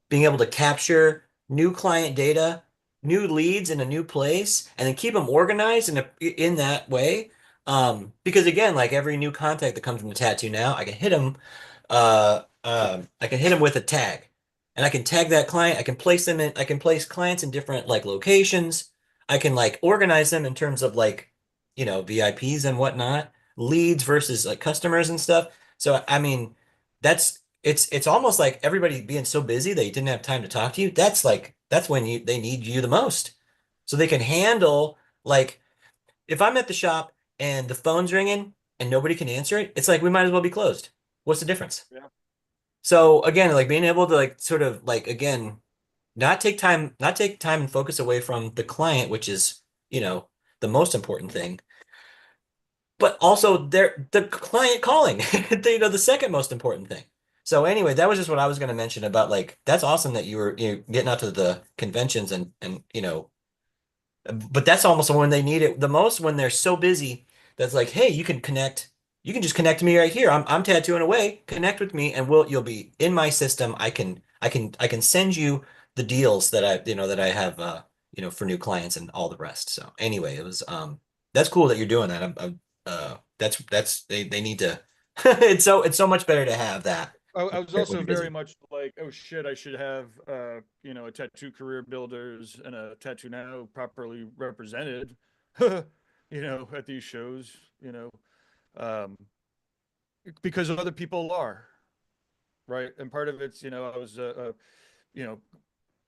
being able to capture new client data, new leads in a new place, and then keep them organized in that way. Because again, like every new contact that comes from the tattoo now, I can hit them with a tag, and I can tag that client. I can place clients in different like locations. I can like organize them in terms of like, VIPs and whatnot, leads versus like customers and stuff. So I mean, it's almost like everybody being so busy they didn't have time to talk to you. That's when they need you the most. So they can handle like if I'm at the shop and the phone's ringing and nobody can answer it, it's like we might as well be closed. What's the difference? Yeah. So again, like being able to like sort of like again, not take time and focus away from the client, which is, the most important thing, but also the client calling, the second most important thing. So anyway, that was just what I was going to mention about like that's awesome that you getting out to the conventions and but that's almost when they need it the most when they're so busy that's like, hey, you can just connect to me right here. I'm tattooing away. Connect with me and you'll be in my system. I can send you the deals that I have for new clients and all the rest. So anyway, it was that's cool that you're doing that. That's they need to it's so much better to have that I was when also you're very busy. much like, oh shit, I should have a tattoo career builders and a tattoo now properly represented, at these shows, um, because other people are, right? And part of it's, I was you know,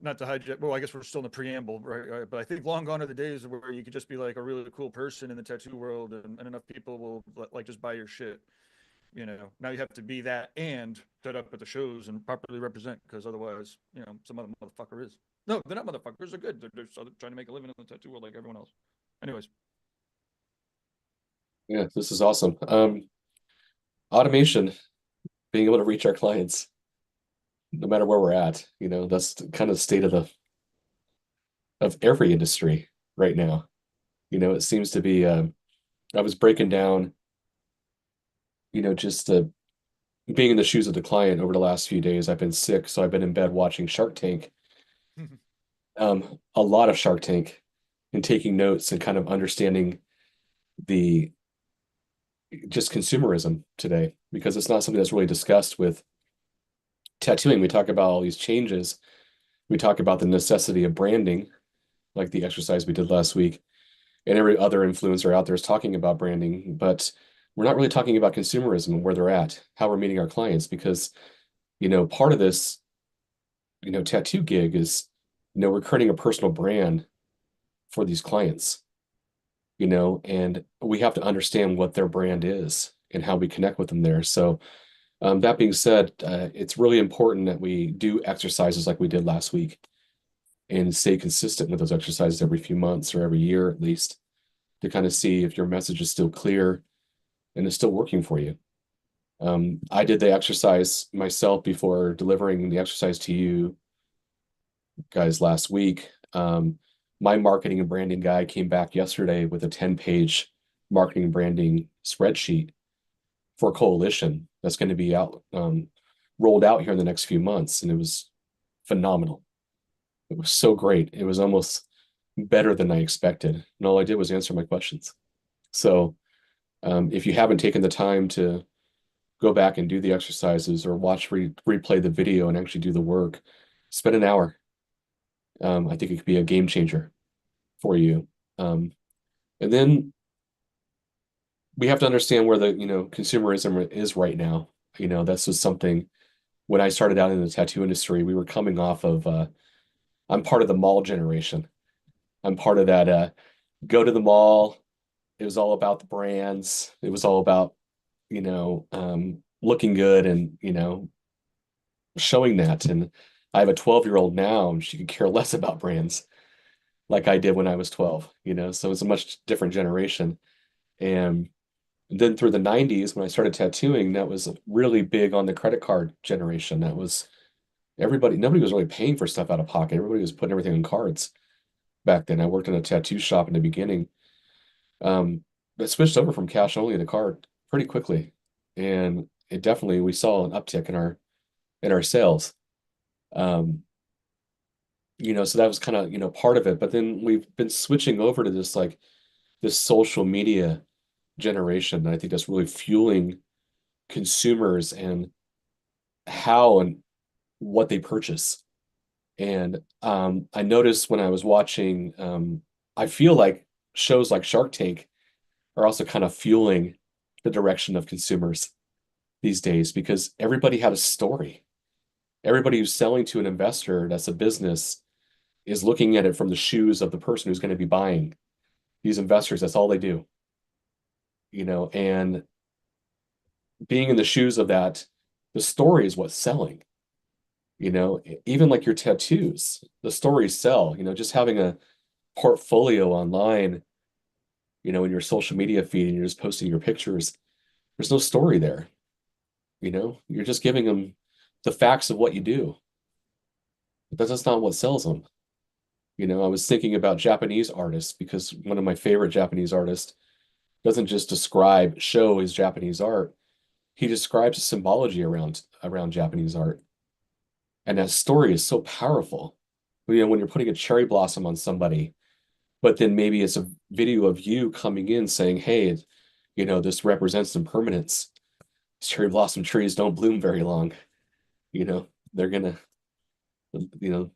not to hijack. Well, I guess we're still in the preamble, right? But I think long gone are the days where you could just be like a really cool person in the tattoo world, and enough people will like just buy your shit. Now you have to be that and set up at the shows and properly represent, because otherwise, some other motherfucker is. No, they're not motherfuckers. They're good. They're trying to make a living in the tattoo world like everyone else. Anyways, Yeah, this is awesome. Automation, being able to reach our clients no matter where we're at, that's the kind of state of every industry right now. It seems to be I was breaking down, just being in the shoes of the client over the last few days. I've been sick, so I've been in bed watching Shark Tank, a lot of Shark Tank, and taking notes and kind of understanding the just consumerism today because it's not something that's really discussed with tattooing. We talk about all these changes. We talk about the necessity of branding, like the exercise we did last week, and every other influencer out there is talking about branding, but we're not really talking about consumerism and where they're at, how we're meeting our clients, because, part of this, tattoo gig is, we're creating a personal brand for these clients, and we have to understand what their brand is and how we connect with them there. So, that being said, it's really important that we do exercises like we did last week and stay consistent with those exercises every few months or every year at least to kind of see if your message is still clear and is still working for you. I did the exercise myself before delivering the exercise to you guys last week. My marketing and branding guy came back yesterday with a 10-page marketing and branding spreadsheet for a coalition that's going to be out rolled out here in the next few months, and it was phenomenal. It was so great. It was almost better than I expected, and all I did was answer my questions. So, if you haven't taken the time to go back and do the exercises or replay the video and actually do the work, spend an hour. I think it could be a game changer for you. Um, and then we have to understand where the consumerism is right now. That's just something. When I started out in the tattoo industry, we were coming off of. I'm part of the mall generation. I'm part of that. Go to the mall. It was all about the brands. It was all about looking good and showing that. And I have a 12-year-old now, and she could care less about brands like I did when I was 12. So it's a much different generation. And then through the 90s, when I started tattooing, that was really big on the credit card generation. That was nobody was really paying for stuff out of pocket. Everybody was putting everything on cards back then. I worked in a tattoo shop in the beginning. But switched over from cash only to card pretty quickly. And we saw an uptick in our sales. So that was kind of, part of it. But then we've been switching over to this social media generation. And I think that's really fueling consumers and how and what they purchase. And I noticed when I was watching, I feel like shows like Shark Tank are also kind of fueling the direction of consumers these days because everybody had a story. Everybody who's selling to an investor that's a business is looking at it from the shoes of the person who's going to be buying. These investors, that's all they do, and being in the shoes of that, the story is what's selling. Even like your tattoos, the stories sell. Just having a portfolio online, in your social media feed and you're just posting your pictures, there's no story there. You're just giving them the facts of what you do. But that's not what sells them. I was thinking about Japanese artists because one of my favorite Japanese artists doesn't just show his Japanese art. He describes the symbology around Japanese art. And that story is so powerful. When you're putting a cherry blossom on somebody, but then maybe it's a video of you coming in saying, hey, this represents impermanence. Cherry blossom trees don't bloom very long. They're gonna, you know,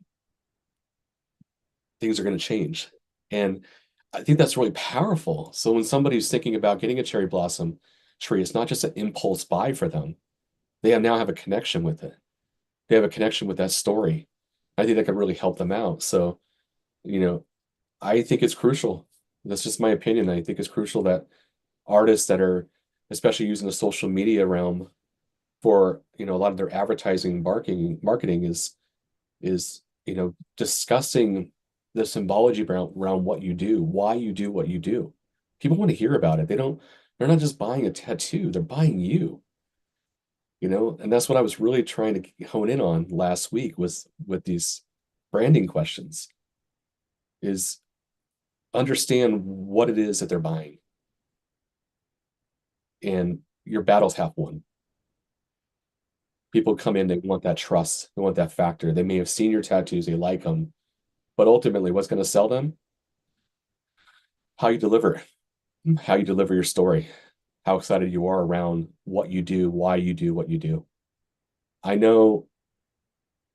things are gonna change. And I think that's really powerful. So when somebody's thinking about getting a cherry blossom tree, it's not just an impulse buy for them. They now have a connection with it. They have a connection with that story. I think that could really help them out. So, you know, I think it's crucial. That's just my opinion. I think it's crucial that artists that are especially using the social media realm for, a lot of their advertising marketing is, discussing the symbology around what you do, why you do what you do. People want to hear about it. They're not just buying a tattoo, they're buying you. And that's what I was really trying to hone in on last week was with these branding questions is understand what it is that they're buying. And your battle's half won. People come in, they want that trust, they want that factor. They may have seen your tattoos, they like them, but ultimately, what's going to sell them? How you deliver, how you deliver your story, how excited you are around what you do, why you do what you do. I know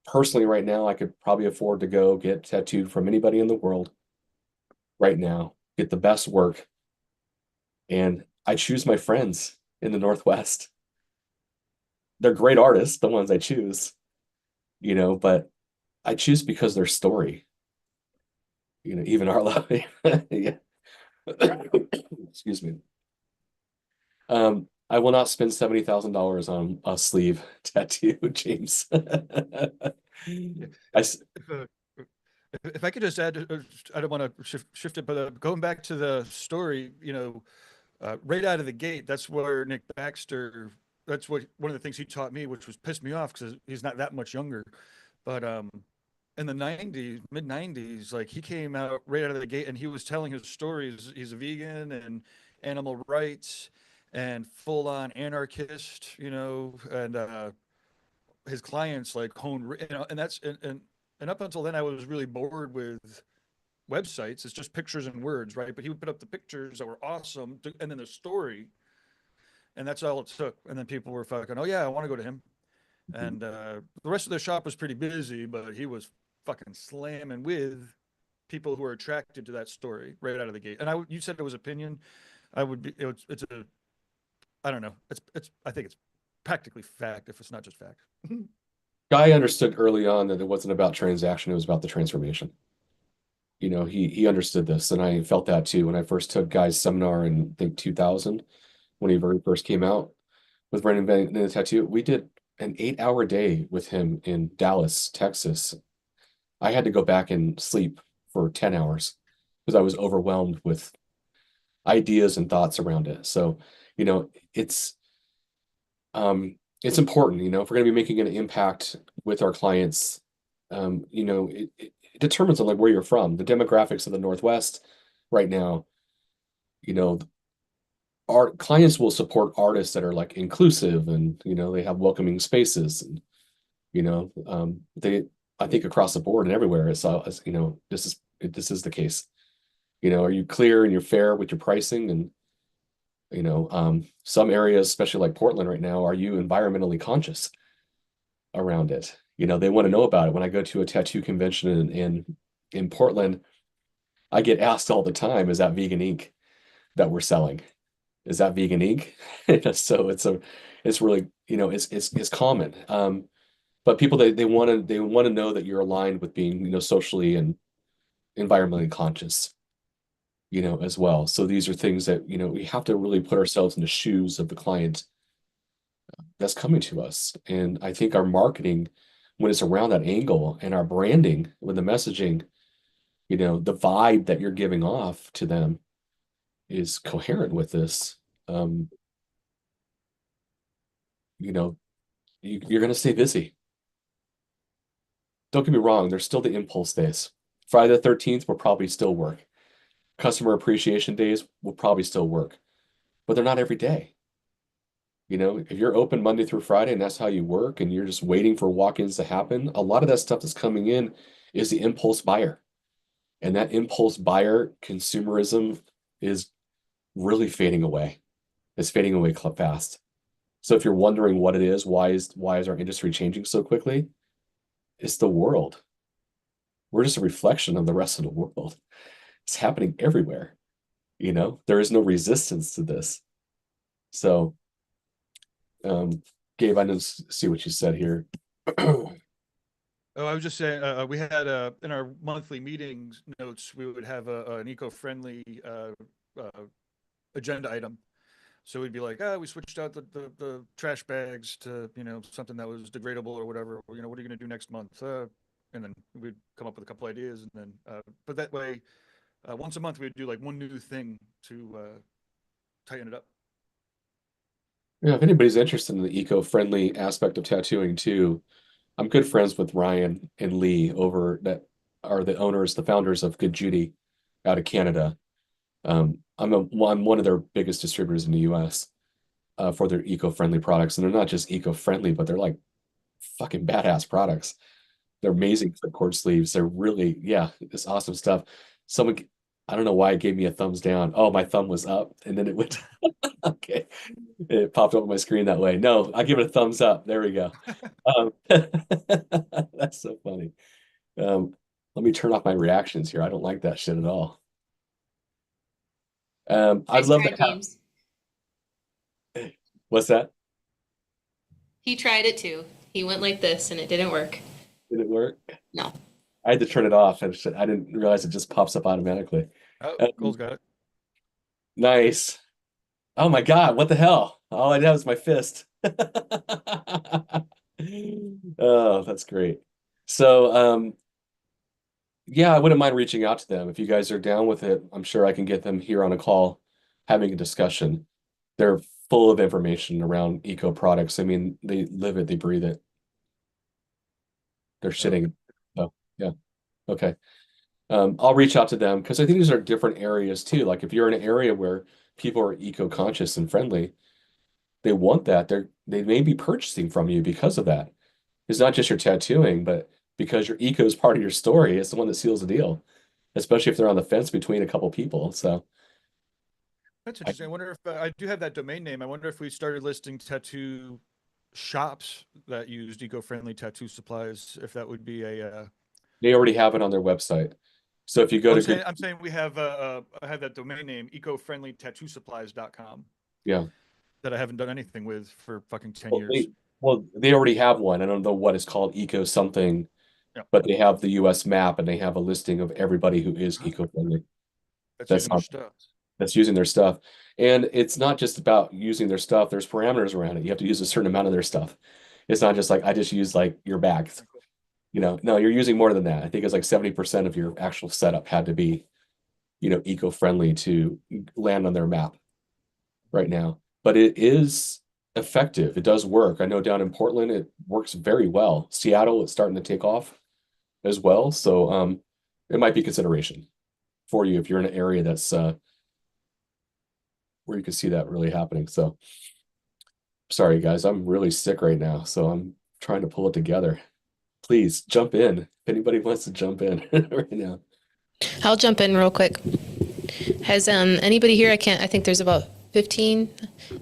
personally right now, I could probably afford to go get tattooed from anybody in the world right now, get the best work. And I choose my friends in the Northwest. They're great artists, the ones I choose, but I choose because their story, even Arlo. Yeah. Excuse me. I will not spend $70,000 on a sleeve tattoo, James. If I could just add, I don't want to shift it, but going back to the story, right out of the gate, that's where Nick Baxter. That's what one of the things he taught me, which was pissed me off because he's not that much younger. But in the '90s, mid '90s, like he came out right out of the gate and he was telling his stories. He's a vegan and animal rights and full on anarchist, and his clients like and that's and up until then I was really bored with websites. It's just pictures and words, right? But he would put up the pictures that were awesome and then the story, and that's all it took. And then people were fucking, oh yeah, I want to go to him. And the rest of the shop was pretty busy, but he was fucking slamming with people who are attracted to that story right out of the gate. And you said it was opinion. I would be. It's a. I don't know. I think it's practically fact if it's not just fact. Guy understood early on that it wasn't about transaction, it was about the transformation. He understood this, and I felt that too when I first took Guy's seminar in I think 2000 when he very first came out with Brandon Van the Tattoo. We did an 8-hour day with him in Dallas, Texas. I had to go back and sleep for 10 hours because I was overwhelmed with ideas and thoughts around it. So, you know, it's it's important, if we're going to be making an impact with our clients, it determines on like where you're from, the demographics of the Northwest right now, you know, our clients will support artists that are like inclusive and, they have welcoming spaces and, they I think across the board and everywhere, this is the case. Are you clear and you're fair with your pricing? And some areas, especially like Portland right now, are you environmentally conscious around it? They want to know about it. When I go to a tattoo convention in Portland, I get asked all the time, is that vegan ink that we're selling? Is that vegan ink? So it's really, it's common. But people, they want to know that you're aligned with being, socially and environmentally conscious, as well. So these are things that, we have to really put ourselves in the shoes of the client that's coming to us. And I think our marketing, when it's around that angle, and our branding with the messaging, the vibe that you're giving off to them is coherent with this. You know, you're going to stay busy. Don't get me wrong, there's still the impulse days. Friday the 13th will probably still work. Customer appreciation days will probably still work, but they're not every day. If you're open Monday through Friday and that's how you work and you're just waiting for walk-ins to happen, a lot of that stuff that's coming in is the impulse buyer. And that impulse buyer consumerism is really fading away. It's fading away fast. So if you're wondering what it is, why is our industry changing so quickly? It's the world. We're just a reflection of the rest of the world. It's happening everywhere. There is no resistance to this. So, Gabe, I didn't see what you said here. Oh, I was just saying, we had in our monthly meetings notes, we would have an eco-friendly agenda item. So we'd be like, we switched out the trash bags to, something that was degradable or whatever. What are you going to do next month? And then we'd come up with a couple ideas, and then, but that way, once a month we'd do like one new thing to tighten it up. Yeah, if anybody's interested in the eco-friendly aspect of tattooing too, I'm good friends with Ryan and Lee over that are the founders of Good Judy out of Canada. I'm one of their biggest distributors in the US for their eco-friendly products. And they're not just eco-friendly, but they're like fucking badass products. They're amazing for cord sleeves. They're really, yeah, it's awesome stuff. Someone, I don't know why it gave me a thumbs down. Oh, my thumb was up and then it went, okay. It popped up on my screen that way. No, I give it a thumbs up. There we go. That's so funny. Let me turn off my reactions here. I don't like that shit at all. I'd Nice love try, to have, James. what's that? He tried it too. He went like this and it didn't work. Did it work? No. I had to turn it off. I didn't realize it just pops up automatically. Oh, Cole's got it. Nice. Oh my God, what the hell? All I had was my fist. Oh, that's great. So, yeah, I wouldn't mind reaching out to them. If you guys are down with it, I'm sure I can get them here on a call having a discussion. They're full of information around eco products. I mean, they live it, they breathe it. They're shitting. Oh, yeah. Okay. I'll reach out to them because I think these are different areas too. Like if you're in an area where people are eco-conscious and friendly, they want that. They may be purchasing from you because of that. It's not just your tattooing, but because your eco is part of your story, it's the one that seals the deal, especially if they're on the fence between a couple people. So That's interesting. I wonder if I do have that domain name. I wonder if we started listing tattoo shops that used eco-friendly tattoo supplies, if that would be a they already have it on their website. So if you go I'm to saying, Good, I'm saying we have I have that domain name, ecofriendlytattoosupplies.com, yeah. that I haven't done anything with for fucking 10 Well, years. they already have one. I don't know what it's called, eco something, Yeah. but they have the US map and they have a listing of everybody who is eco-friendly. That's That's using their not stuff. that's using their stuff. And it's not just about using their stuff. There's parameters around it. You have to use a certain amount of their stuff. It's not just like I just use like your bags. No, you're using more than that. I think it's like 70% of your actual setup had to be, eco-friendly to land on their map right now. But it is effective. It does work. I know down in Portland, it works very well. Seattle, it's starting to take off as well. So it might be consideration for you if you're in an area that's where you can see that really happening. So sorry guys, I'm really sick right now, so I'm trying to pull it together. Please jump in. If anybody wants to jump in right now. I'll jump in real quick. Has anybody here? I think there's about 15.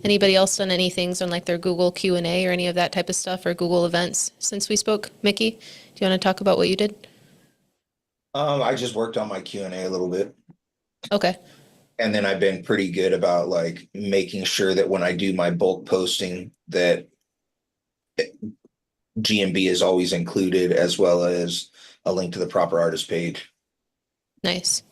Anybody else done any things on like their Google Q&A or any of that type of stuff, or Google Events since we spoke? Mickey, do you want to talk about what you did? I just worked on my Q&A a little bit, Okay. and then I've been pretty good about like making sure that when I do my bulk posting that GMB is always included, as well as a link to the proper artist page. Nice.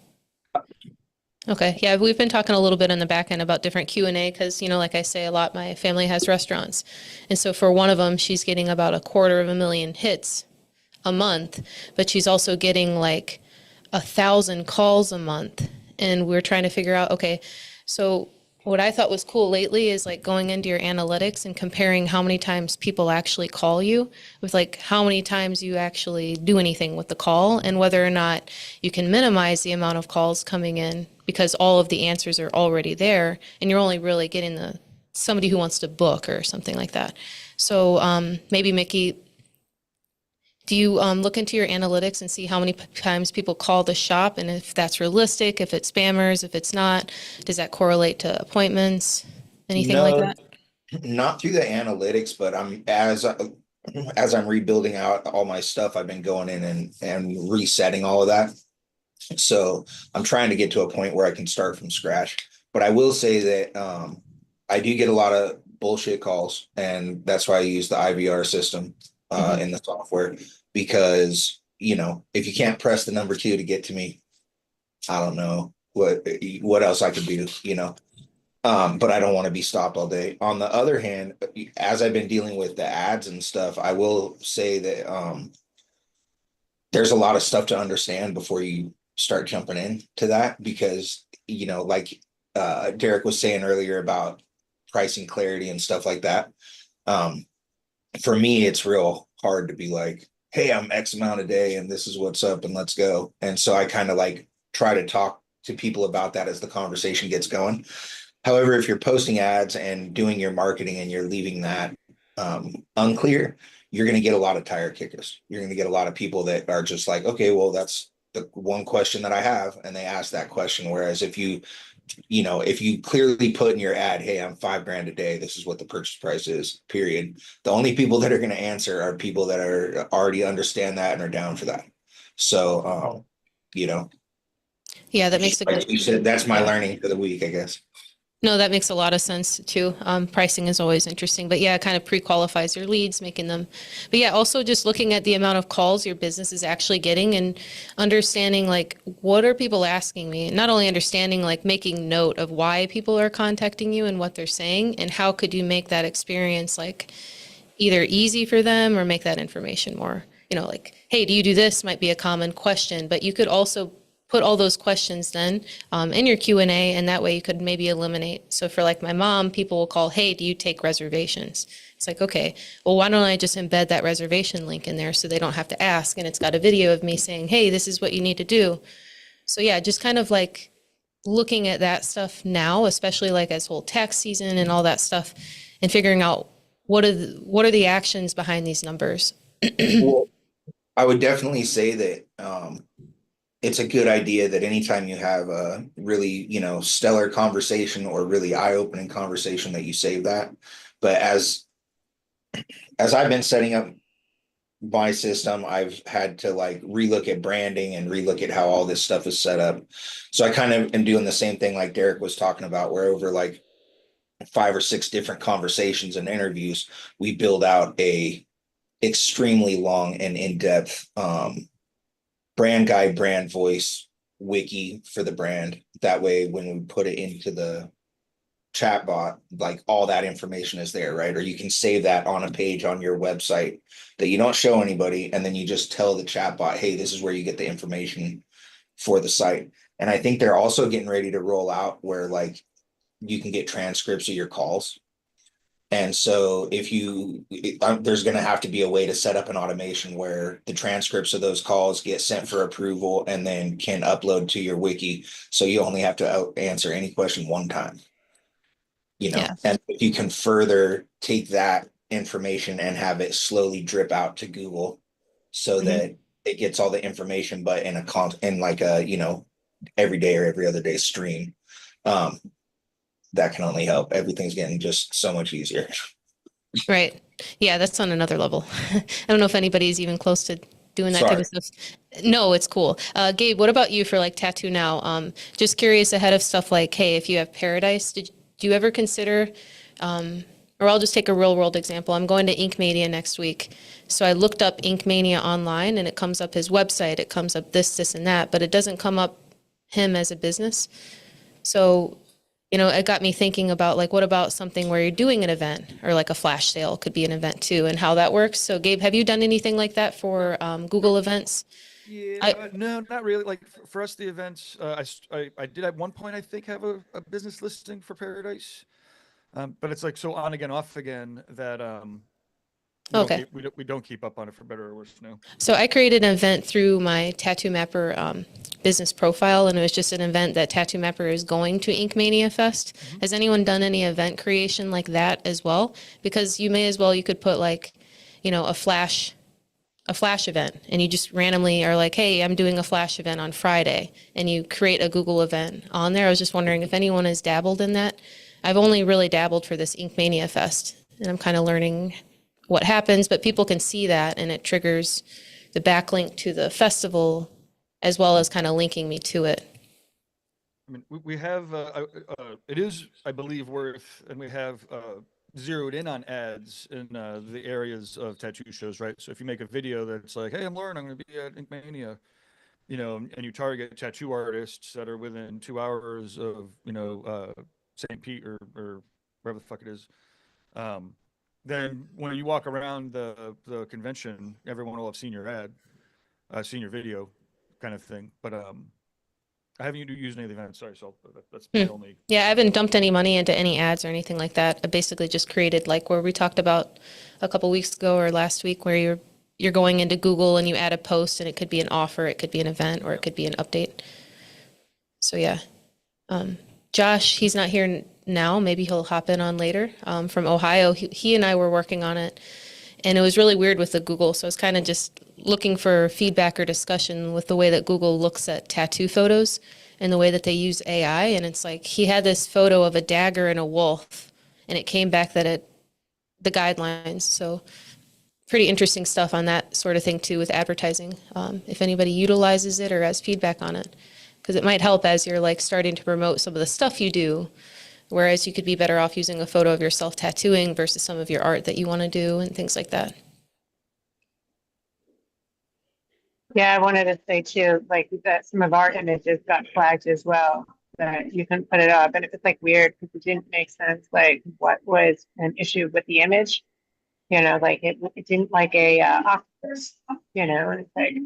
Okay. Yeah, we've been talking a little bit on the back end about different Q&A because, like I say a lot, my family has restaurants. And so for one of them, she's getting about 250,000 hits a month, but she's also getting like 1,000 calls a month. And we're trying to figure out, okay, so what I thought was cool lately is like going into your analytics and comparing how many times people actually call you with like how many times you actually do anything with the call, and whether or not you can minimize the amount of calls coming in because all of the answers are already there and you're only really getting somebody who wants to book or something like that. So maybe Mickey, do you look into your analytics and see how many times people call the shop, and if that's realistic, if it's spammers, if it's not? Does that correlate to appointments? Anything like No, that? not through the analytics, but as I'm rebuilding out all my stuff, I've been going in and resetting all of that. So I'm trying to get to a point where I can start from scratch. But I will say that I do get a lot of bullshit calls, and that's why I use the IVR system in the software, because if you can't press the number 2 to get to me, I don't know what else I could do, but I don't want to be stopped all day. On the other hand, as I've been dealing with the ads and stuff, I will say that there's a lot of stuff to understand before you start jumping into that, because like Derek was saying earlier about pricing clarity and stuff like that. For me, it's real hard to be like, hey, I'm X amount a day and this is what's up and let's go. And so I kind of like try to talk to people about that as the conversation gets going. However, if you're posting ads and doing your marketing and you're leaving that unclear, you're going to get a lot of tire kickers. You're going to get a lot of people that are just like, okay, well, that's the one question that I have, and they ask that question. Whereas if you clearly put in your ad, hey, I'm $5,000 a day, this is what the purchase price is, period. The only people that are going to answer are people that are already understand that and are down for that. So, Yeah, that makes a like good. you said, that's my Yeah. learning for the week, I guess. No, that makes a lot of sense too. Pricing is always interesting, but yeah, it kind of pre-qualifies your leads, making them. But yeah, also just looking at the amount of calls your business is actually getting and understanding like what are people asking me. Not only understanding, like making note of why people are contacting you and what they're saying, and how could you make that experience like either easy for them or make that information more, like, hey, do you do this? Might be a common question, but you could also put all those questions then in your Q&A, and that way you could maybe eliminate. So for like my mom, people will call, hey, do you take reservations? It's like, okay, well, why don't I just embed that reservation link in there so they don't have to ask, and it's got a video of me saying, hey, this is what you need to do. So yeah, just kind of like looking at that stuff now, especially like as whole tax season and all that stuff, and figuring out what are the actions behind these numbers. Well, I would definitely say that it's a good idea that anytime you have a really, stellar conversation or really eye-opening conversation, that you save that. But as I've been setting up my system, I've had to like relook at branding and relook at how all this stuff is set up. So I kind of am doing the same thing like Derek was talking about, where over like 5 or 6 different conversations and interviews, we build out a extremely long and in-depth brand guide, brand voice wiki for the brand. That way, when we put it into the chatbot, like all that information is there, right? Or you can save that on a page on your website that you don't show anybody, and then you just tell the chatbot, hey, this is where you get the information for the site. And I think they're also getting ready to roll out where like you can get transcripts of your calls. And so if there's going to have to be a way to set up an automation where the transcripts of those calls get sent for approval and then can upload to your wiki. So you only have to answer any question one time, Yeah. and if you can further take that information and have it slowly drip out to Google so Mhm. that it gets all the information, but in like a, every day or every other day stream. Um, that can only help. Everything's getting just so much easier. Right. Yeah, that's on another level. I don't know if anybody's even close to doing that type Sorry. of stuff. No, it's cool. Gabe, what about you for like Tattoo Now? Just curious ahead of stuff like, hey, if you have Paradise, do you ever consider, or I'll just take a real world example. I'm going to Inkmania next week. So I looked up Inkmania online and it comes up his website. It comes up this, and that, but it doesn't come up him as a business. So it got me thinking about like, what about something where you're doing an event or like a flash sale could be an event too, and how that works. So Gabe, have you done anything like that for Google Events? Yeah, no, not really. Like for us, the events, I did at one point, I think, have a business listing for Paradise. But it's like so on again, off again that Okay. we don't keep up on it for better or worse. No. So I created an event through my Tattoo Mapper business profile, and it was just an event that Tattoo Mapper is going to Inkmania Fest. Has anyone done any event creation like that as well? Because you could put like, a flash event, and you just randomly are like, hey, I'm doing a flash event on Friday, and you create a Google event on there. I was just wondering if anyone has dabbled in that. I've only really dabbled for this Inkmania Fest, and I'm kind of learning what happens, but people can see that, and it triggers the backlink to the festival as well as kind of linking me to it. I mean, we have it is, I believe, worth, and we have zeroed in on ads in the areas of tattoo shows, right? So if you make a video that's like, "Hey, I'm Lauren, I'm going to be at Inkmania," and you target tattoo artists that are within 2 hours of, St. Pete or wherever the fuck it is, then when you walk around the convention, everyone will have seen your ad, seen your video, kind of thing. But I haven't used any of the events. Sorry, so that's my only. Yeah, I haven't dumped any money into any ads or anything like that. I basically just created like where we talked about a couple weeks ago or last week, where you're going into Google and you add a post, and it could be an offer, it could be an event, or it could be an update. So yeah. Josh, he's not here now. Maybe he'll hop in on later, from Ohio. He and I were working on it, and it was really weird with the Google. So I was kind of just looking for feedback or discussion with the way that Google looks at tattoo photos and the way that they use AI. And it's like he had this photo of a dagger and a wolf, and it came back that the guidelines. So pretty interesting stuff on that sort of thing too with advertising. If anybody utilizes it or has feedback on it, because it might help as you're like starting to promote some of the stuff you do. Whereas you could be better off using a photo of yourself tattooing versus some of your art that you want to do and things like that. Yeah, I wanted to say too, like that some of our images got flagged as well, that you couldn't put it up. And it was like weird because it didn't make sense, like what was an issue with the image. Like it didn't like a octopus, and it's like,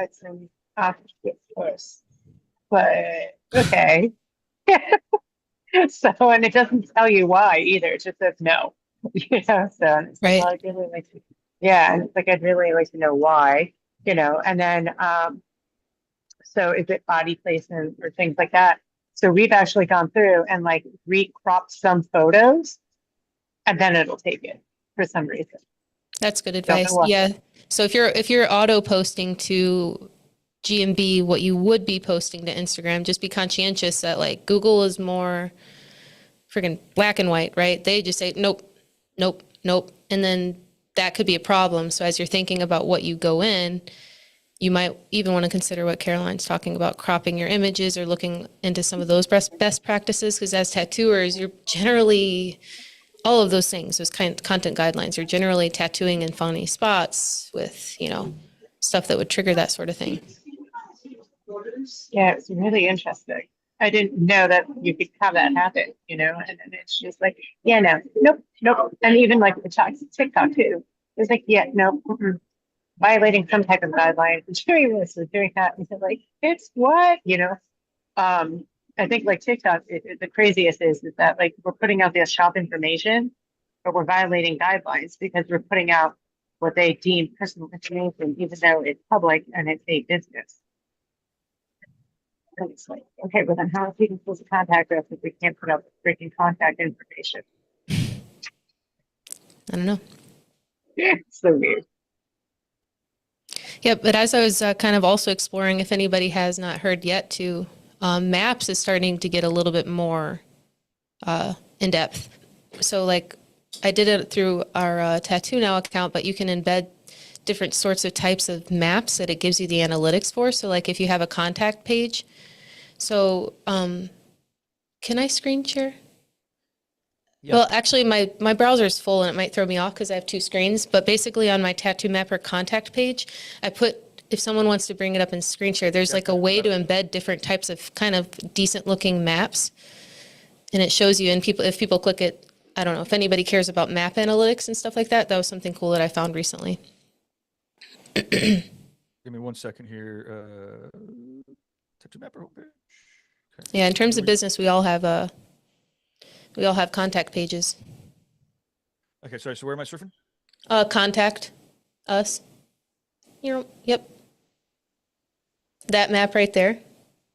it's an octopus. But okay. So, and it doesn't tell you why either. It just says no. So and it's like, Right. well, I'd really like to, yeah, and it's like I'd really like to know why, and then so is it body placement or things like that? So we've actually gone through and like recropped some photos, and then it'll take it for some reason. That's good Don't advice. know why. Yeah. So if you're auto posting to GMB what you would be posting to Instagram, just be conscientious that like Google is more freaking black and white, right? They just say nope, nope, nope, and then that could be a problem. So as you're thinking about what you go in, you might even want to consider what Caroline's talking about, cropping your images or looking into some of those best practices. Because as tattooers, you're generally all of those things, those content guidelines, you're generally tattooing in funny spots with, stuff that would trigger that sort of thing. Yeah, it's really interesting. I didn't know that you could have that happen, and then it's just like, yeah, no, nope. And even like the TikTok too. It's like, yeah, no, violating some type of guideline, doing this or doing that. And so like, it's what, I think like TikTok, the craziest is that like we're putting out this shop information, but we're violating guidelines because we're putting out what they deem personal information, even though it's public and it's a business. And it's like, okay, well then how are people supposed to contact us if we can't put up freaking contact information? I don't know. Yeah, it's so weird. Yeah, but as I was kind of also exploring, if anybody has not heard yet, too, Maps is starting to get a little bit more in depth. So, like, I did it through our Tattoo Now account, but you can embed different sorts of types of maps that it gives you the analytics for. So, like, if you have a contact page, so can I screen share? Yeah. Well, actually, my browser is full and it might throw me off because I have two screens. But basically, on my Tattoo Mapper contact page, I put, if someone wants to bring it up in screen share, there's like a way to embed different types of kind of decent looking maps. And it shows you, and if people click it, I don't know if anybody cares about map analytics and stuff like that. That was something cool that I found recently. Give me 1 second here. Tattoo Mapper homepage. Okay. Yeah, in terms Here of we go. business, we all have contact pages. Okay, sorry. So where am I surfing? Contact us. Yep. That map right there.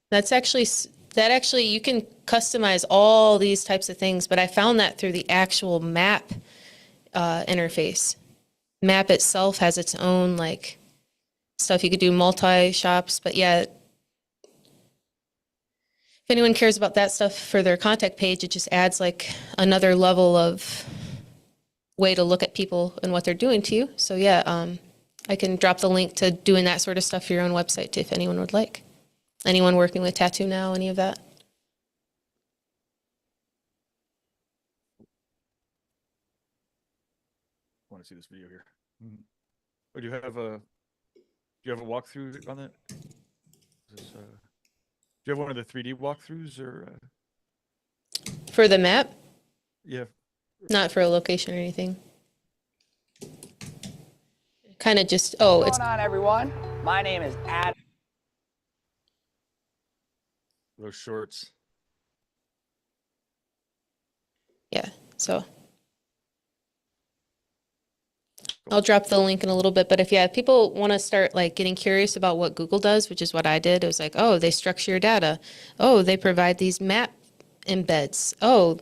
That actually you can customize all these types of things, but I found that through the actual map interface. Map itself has its own like stuff. You could do multi-shops, but yeah, if anyone cares about that stuff for their contact page, it just adds like another level of way to look at people and what they're doing to you. So yeah, I can drop the link to doing that sort of stuff for your own website too, if anyone would like. Anyone working with Tattoo Now, any of that? Want to see this video here? Oh, do you have a walkthrough on that? Do you have one of the 3D walkthroughs or? For the map, Yeah. not for a location or anything. Kind of just, oh, What's it's going on, everyone? My name is Adam. Those shorts. yeah. So I'll drop the link in a little bit, but if people want to start like getting curious about what Google does, which is what I did, it was like, oh, they structure your data. Oh, they provide these map embeds. Oh,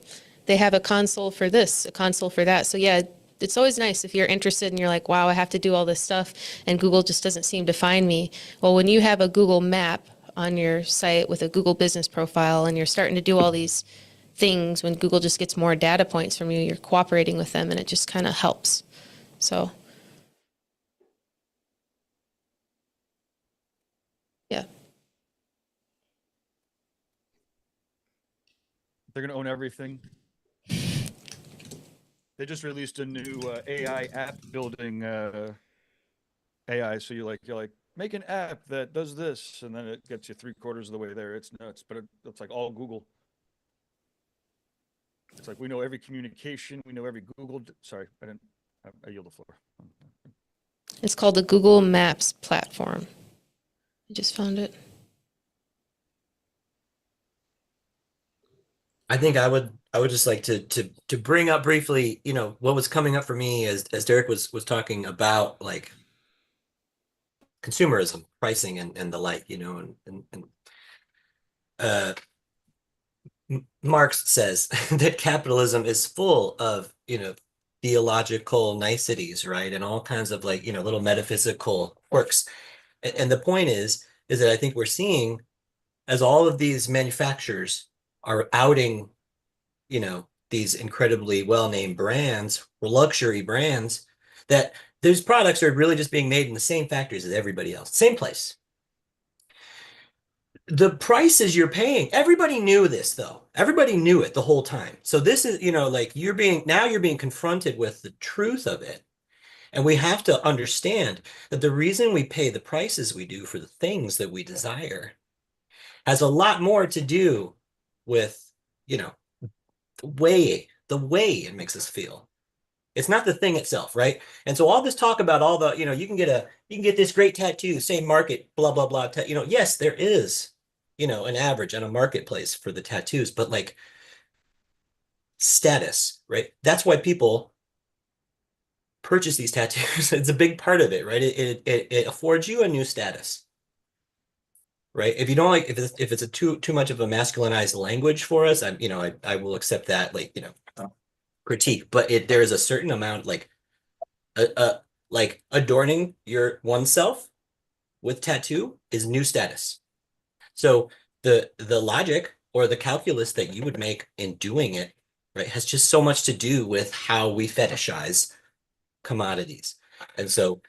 they have a console for this, a console for that. So yeah, it's always nice if you're interested and you're like, wow, I have to do all this stuff and Google just doesn't seem to find me. Well, when you have a Google map on your site with a Google business profile and you're starting to do all these things, when Google just gets more data points from you, you're cooperating with them and it just kind of helps. So, yeah. They're gonna own everything. They just released a new AI app building AI. So you're like, make an app that does this, and then it gets you 3/4 of the way there. It's nuts, but it's like all Google. It's like we know every communication, we know every Google. Sorry, I yield the floor. It's called the Google Maps platform. I just found it. I think I would just like to bring up briefly, what was coming up for me as Derek was talking about like consumerism, pricing and the like, Marx says that capitalism is full of, theological niceties, right? And all kinds of like, little metaphysical quirks. And the point is that I think we're seeing as all of these manufacturers are outing, these incredibly well-named brands, luxury brands, that those products are really just being made in the same factories as everybody else, same place. The prices you're paying, everybody knew this though. Everybody knew it the whole time. So this is, like you're being confronted with the truth of it. And we have to understand that the reason we pay the prices we do for the things that we desire has a lot more to do with, the way it makes us feel. It's not the thing itself, right? And so all this talk about all the, you can get this great tattoo, same market, blah, blah, blah. Yes, there is, an average and a marketplace for the tattoos, but like status, right? That's why people purchase these tattoos. It's a big part of it, right? It affords you a new status. Right. If you don't like, if it's a too much of a masculinized language for us, I will accept that, like, critique, but there is a certain amount like adorning your oneself with tattoo is new status. So the logic or the calculus that you would make in doing it, right, has just so much to do with how we fetishize commodities. And so,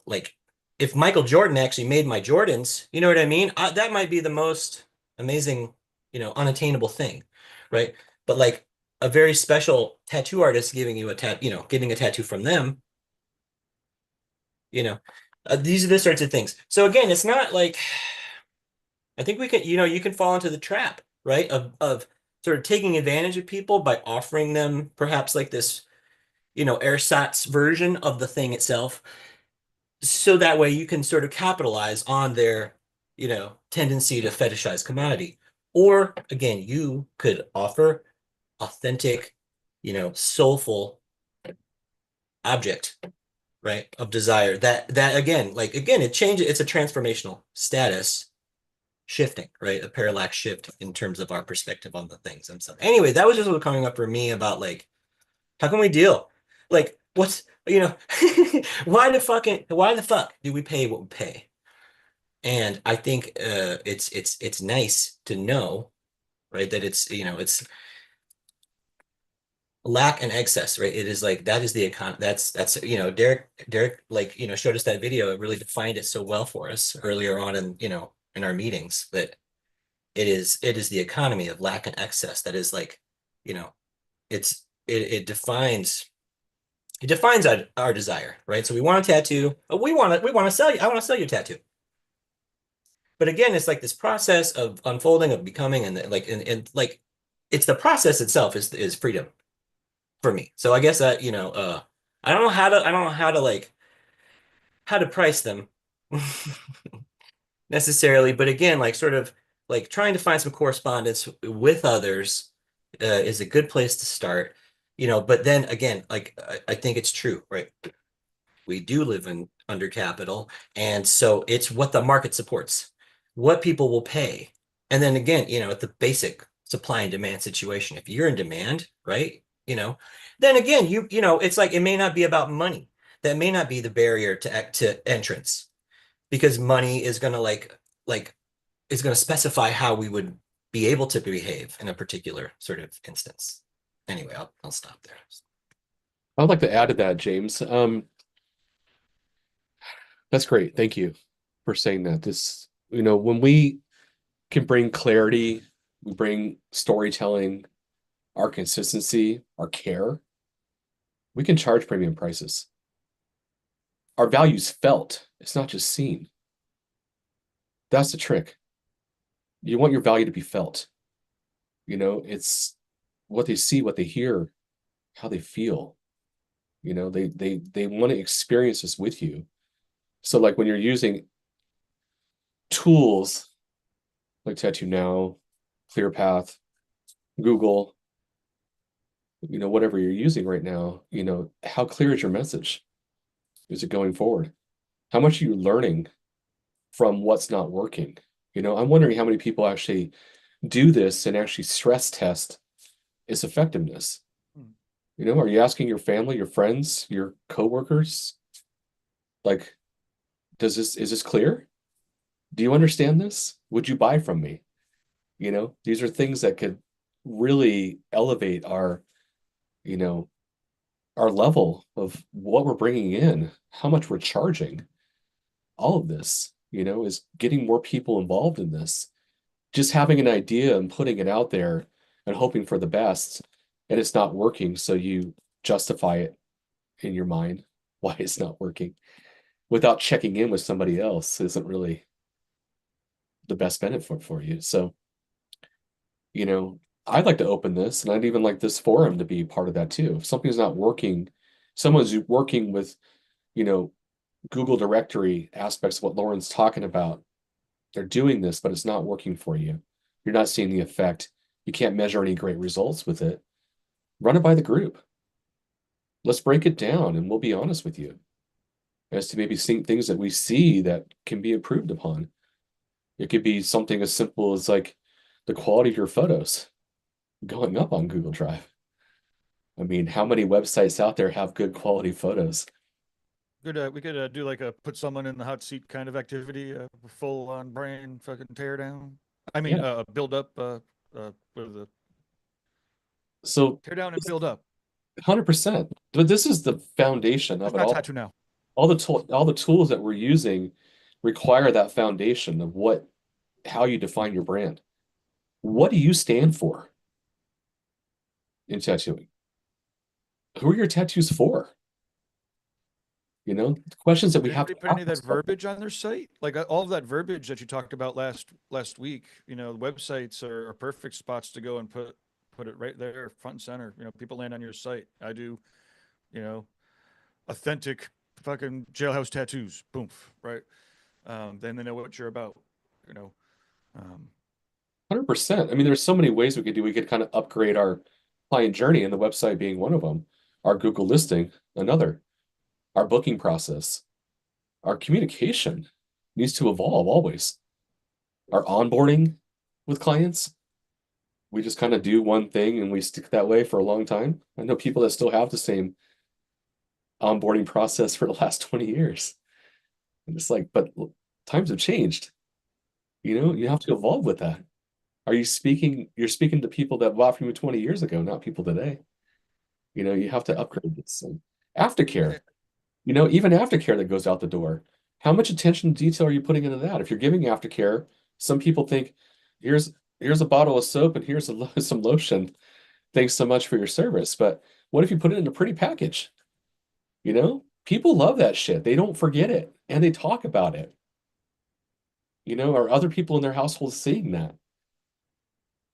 like if Michael Jordan actually made my Jordans, you know what I mean? That might be the most amazing, unattainable thing, right? But like a very special tattoo artist giving you a getting a tattoo from them, these are the sorts of things. So again, it's not like I think we can, you can fall into the trap, right? Of sort of taking advantage of people by offering them perhaps like this, ersatz version of the thing itself. So that way you can sort of capitalize on their, tendency to fetishize commodity. Or again, you could offer authentic, soulful object, right, of desire that again, like again, it's a transformational status shifting, right? A parallax shift in terms of our perspective on the things themselves. Anyway, that was just what coming up for me about like, how can we deal? Like, what's, why the fuck do we pay what we pay? And I think it's nice to know, right, that it's lack and excess, right? It is like that is the econ that's Derek like showed us that video. It really defined it so well for us earlier on in our meetings that it is the economy of lack and excess that is like, it defines our desire, right? So we want a tattoo. We want to sell you. I want to sell you a tattoo. But again, it's like this process of unfolding, of becoming, and like, and like, it's the process itself is freedom for me. So I guess that, I don't know how to like, how to price them necessarily, but again, like sort of like trying to find some correspondence with others is a good place to start, but then again, like I think it's true, right? We do live in under capital, and so it's what the market supports, what people will pay. And then again, at the basic supply and demand situation, if you're in demand, right? Then again, it's like it may not be about money. That may not be the barrier to entrance, because money is going to like is going to specify how we would be able to behave in a particular sort of instance. Anyway, I'll stop there. I'd like to add to that, James. That's great. Thank you for saying that. This, when we can bring clarity, we bring storytelling, our consistency, our care, we can charge premium prices. Our value's felt. It's not just seen. That's the trick. You want your value to be felt. It's what they see, what they hear, how they feel. They want to experience this with you. So like when you're using tools like Tattoo Now, ClearPath, Google, whatever you're using right now, how clear is your message? Is it going forward? How much are you learning from what's not working? I'm wondering how many people actually do this and actually stress test its effectiveness. Are you asking your family, your friends, your coworkers, like, is this clear? Do you understand this? Would you buy from me? These are things that could really elevate our level of what we're bringing in, how much we're charging. All of this, is getting more people involved in this. Just having an idea and putting it out there and hoping for the best, and it's not working, so you justify it in your mind why it's not working without checking in with somebody else isn't really the best benefit for you. So, I'd like to open this, and I'd even like this forum to be part of that too. If something's not working, someone's working with, Google directory aspects of what Lauren's talking about. They're doing this, but it's not working for you. You're not seeing the effect. You can't measure any great results with it. Run it by the group. Let's break it down, and we'll be honest with you as to maybe seeing things that we see that can be improved upon. It could be something as simple as like the quality of your photos going up on Google Drive. I mean, how many websites out there have good quality photos? We could do like a put someone in the hot seat kind of activity, full on brain fucking tear down. I mean, build up, with the So tear down and build up. 100%. But this is the foundation of That's it my all. tattoo now. All the tools that we're using require that foundation of how you define your brand. What do you stand for in tattooing? Who are your tattoos for? You know, the questions that we Did have to anybody put any of ask that ourselves. verbiage on their site? Like all of that verbiage that you talked about last week, websites are perfect spots to go and put it right there front and center. People land on your site. I do, you know, authentic fucking jailhouse tattoos. Boom, right? Then they know what you're about, you know. 100%. I mean, there's so many ways we could do. We could kind of upgrade our client journey, and the website being one of them. Our Google listing, another. Our booking process, our communication needs to evolve always. Our onboarding with clients, we just kind of do one thing and we stick that way for a long time. I know people that still have the same onboarding process for the last 20 years. And it's like, but times have changed. You have to evolve with that. You're speaking to people that bought from you 20 years ago, not people today. You have to upgrade this. And aftercare, even aftercare that goes out the door. How much attention to detail are you putting into that? If you're giving aftercare, some people think, here's a bottle of soap and here's some lotion. Thanks so much for your service. But what if you put it in a pretty package? People love that shit. They don't forget it and they talk about it. Are other people in their household seeing that?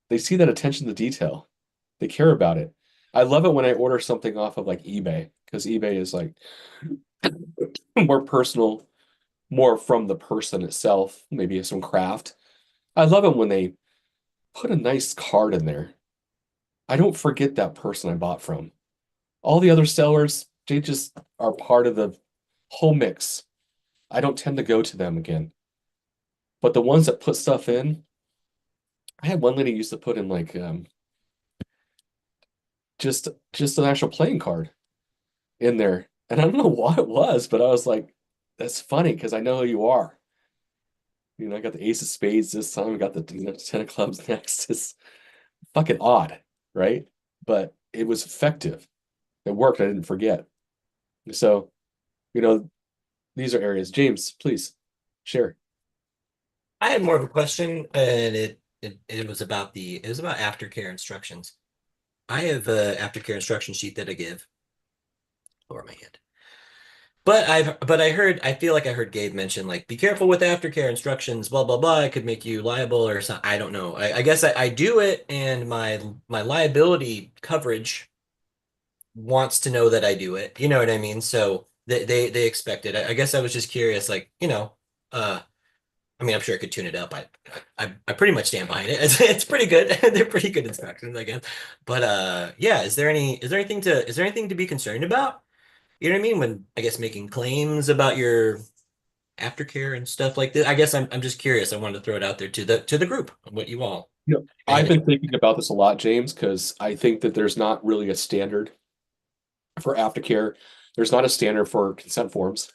They see that attention to detail. They care about it. I love it when I order something off of like eBay, because eBay is like more personal, more from the person itself, maybe some craft. I love it when they put a nice card in there. I don't forget that person I bought from. All the other sellers, they just are part of the whole mix. I don't tend to go to them again. But the ones that put stuff in, I had one lady used to put in like just an actual playing card in there. And I don't know what it was, but I was like, that's funny because I know who you are. I got the ace of spades this time, I got the 10 of clubs next. It's fucking odd, right? But it was effective. It worked. I didn't forget. So, these are areas. James, please share. I had more of a question, and it was about aftercare instructions. I have a aftercare instruction sheet that I give. Lower my hand. But I feel like I heard Gabe mention like, be careful with aftercare instructions, blah, blah, blah. It could make you liable or something. I don't know. I guess I do it, and my liability coverage wants to know that I do it. You know what I mean? So they expect it. I guess I was just curious, like, I mean, I'm sure I could tune it up. I pretty much stand behind it. It's pretty good. They're pretty good instructions, I guess. But yeah, is there anything to be concerned about? You know what I mean? When I guess making claims about your aftercare and stuff like this. I guess I'm just curious. I wanted to throw it out there to the group, what you all. I've been thinking about this a lot, James, because I think that there's not really a standard for aftercare. There's not a standard for consent forms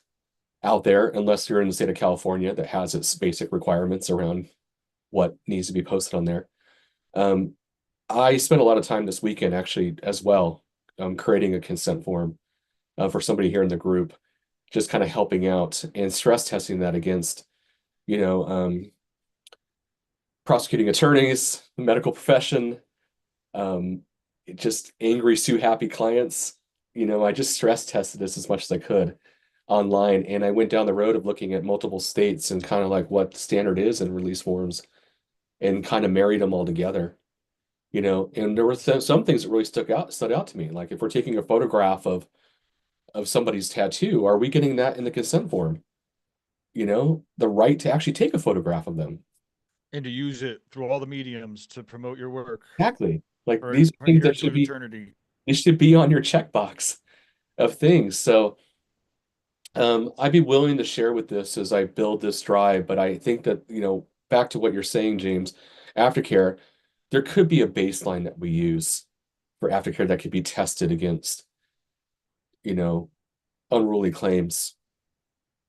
out there, unless you're in the state of California that has its basic requirements around what needs to be posted on there. I spent a lot of time this weekend actually as well, creating a consent form for somebody here in the group, just kind of helping out and stress testing that against, prosecuting attorneys, the medical profession, just angry, sue happy clients. I just stress tested this as much as I could online, and I went down the road of looking at multiple states and kind of like what the standard is in release forms and kind of married them all together. And there were some things that really stood out to me. Like if we're taking a photograph of somebody's tattoo, are we getting that in the consent form? The right to actually take a photograph of them. And to use it through all the mediums to promote your work. Exactly. Like Or these things that should eternity. They should be on your checkbox of things. So I'd be willing to share with this as I build this drive, but I think that, back to what you're saying, James, aftercare, there could be a baseline that we use for aftercare that could be tested against, unruly claims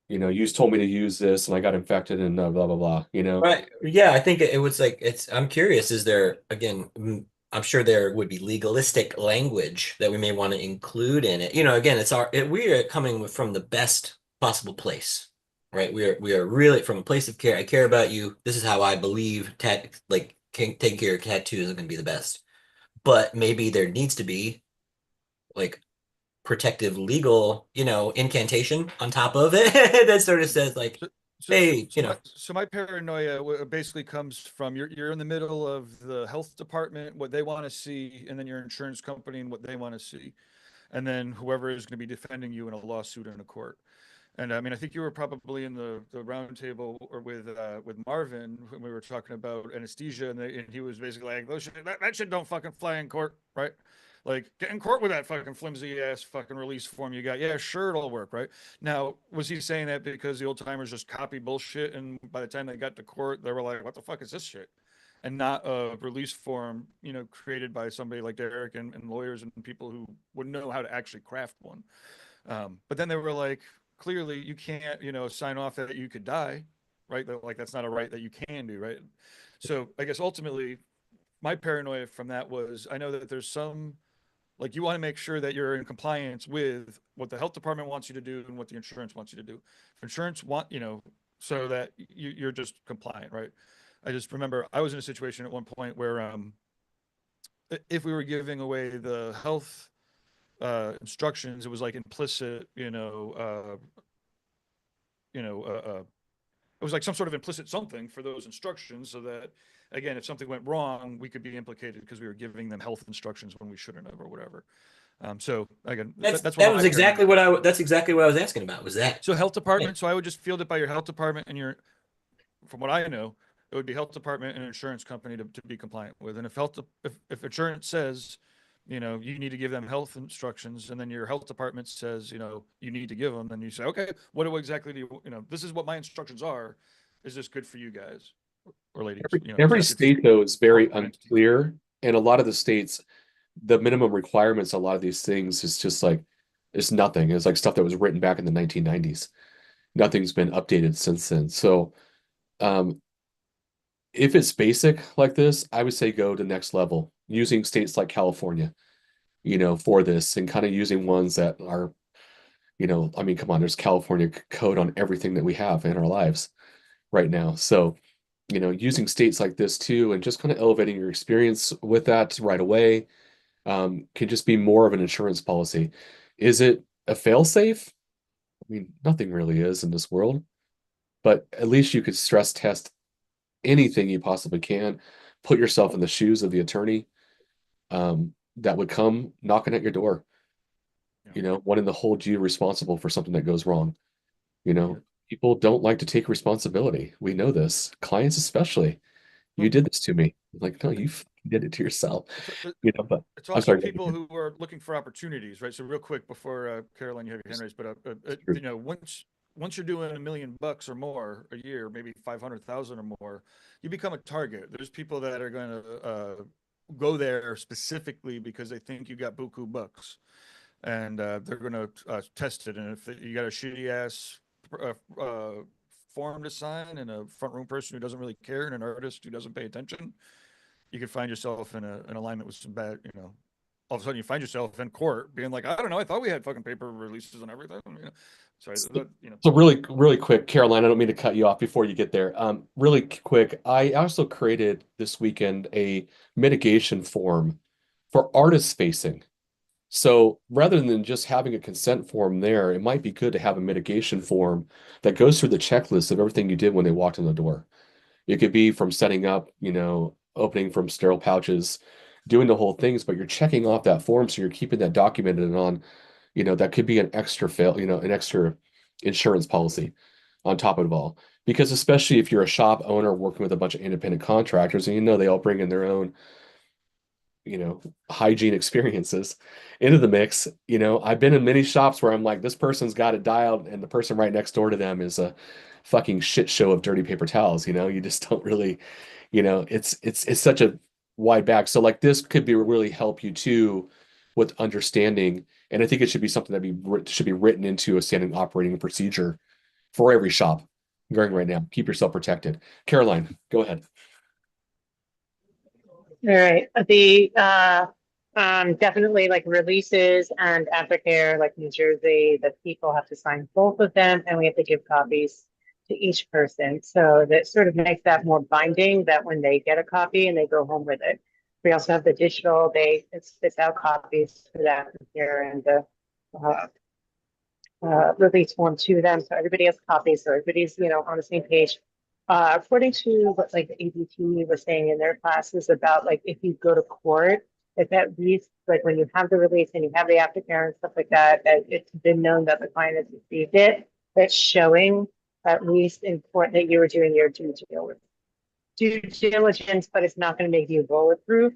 you told me to use this and I got infected and blah blah blah, Right. Yeah, I think it was like I'm curious, is there again, I'm sure there would be legalistic language that we may want to include in it. Again, we are coming from the best possible place, right? We are really from a place of care. I care about you. This is how I believe taking care of tattoos is going to be the best. But maybe there needs to be like protective legal, incantation on top of it that sort of says like, hey, my paranoia basically comes from you're in the middle of the health department, what they want to see, and then your insurance company and what they want to see, and then whoever is going to be defending you in a lawsuit in a court. And I mean, I think you were probably in the round table or with Marvin when we were talking about anesthesia, and he was basically like, that shit don't fucking fly in court, right? Like, get in court with that fucking flimsy ass fucking release form you got. Yeah, sure, it'll work, right? Now, was he saying that because the old timers just copy bullshit, and by the time they got to court, they were like, what the fuck is this shit? And not a release form, created by somebody like Derek and lawyers and people who would know how to actually craft one. But then they were like, clearly you can't, sign off that you could die, right? Like that's not a right that you can do, right? So I guess ultimately my paranoia from that was, I know that there's some, like, you want to make sure that you're in compliance with what the health department wants you to do and what the insurance wants you to do. If insurance so that you're just compliant, right? I just remember I was in a situation at one point where if we were giving away the health instructions, it was like implicit, it was like some sort of implicit something for those instructions, so that again, if something went wrong, we could be implicated because we were giving them health instructions when we shouldn't have, or whatever. So again, that's exactly what I was asking about. Was that so health department? So I would just field it by your health department and from what I know, it would be health department and insurance company to be compliant with. And if insurance says, you need to give them health instructions, and then your health department says, you need to give them, then you say, okay, what exactly do this is what my instructions are. Is this good for you guys or ladies? Every state though is very unclear, and a lot of the states, the minimum requirements, a lot of these things is just like, it's nothing. It's like stuff that was written back in the 1990s. Nothing's been updated since then. So, if it's basic like this, I would say go to next level using states like California, for this, and kind of using ones that are, I mean, come on, there's California code on everything that we have in our lives right now. So, using states like this too, and just kind of elevating your experience with that right away, can just be more of an insurance policy. Is it a fail-safe? I mean, nothing really is in this world, but at least you could stress test anything you possibly can, put yourself in the shoes of the attorney that would come knocking at your door, wanting to hold you responsible for something that goes wrong. People don't like to take responsibility. We know this, clients especially. You did this to me. Like, no, you did it to yourself. But it's also people who are looking for opportunities, right? So real quick before Caroline, you have your hand raised, but once you're doing $1 million or more a year, maybe 500,000 or more, you become a target. There's people that are going to go there specifically because they think you got buku bucks, and they're going to test it. And if you got a shitty ass form to sign and a front room person who doesn't really care and an artist who doesn't pay attention, you could find yourself in an alignment with some bad, all of a sudden you find yourself in court being like, I don't know, I thought we had fucking paper releases and everything. Sorry. So really quick, Caroline, I don't mean to cut you off before you get there. Really quick, I also created this weekend a mitigation form for artists facing. So rather than just having a consent form there, it might be good to have a mitigation form that goes through the checklist of everything you did when they walked in the door. It could be from setting up, opening from sterile pouches, doing the whole things, but you're checking off that form, so you're keeping that documented and on, that could be an extra an extra insurance policy on top of it all. Because especially if you're a shop owner working with a bunch of independent contractors, and they all bring in their own hygiene experiences into the mix. I've been in many shops where I'm like, this person's got it dialed, and the person right next door to them is a fucking shit show of dirty paper towels. You just don't really, it's such a wide bag. So like this could be really help you too with understanding. And I think it should be something that should be written into a standard operating procedure for every shop going right now. Keep yourself protected. Caroline, go ahead. All right. Definitely like releases and aftercare, like New Jersey, the people have to sign both of them, and we have to give copies to each person. So that sort of makes that more binding, that when they get a copy and they go home with it. We also have the digital, it spits out copies for that here and the release form to them. So everybody has copies. So everybody's, on the same page. According to what like the ABT was saying in their classes about like if you go to court, if at least like when you have the release and you have the aftercare and stuff like that, that it's been known that the client has received it, that's showing at least in court that you were doing your due diligence, but it's not going to make you bulletproof.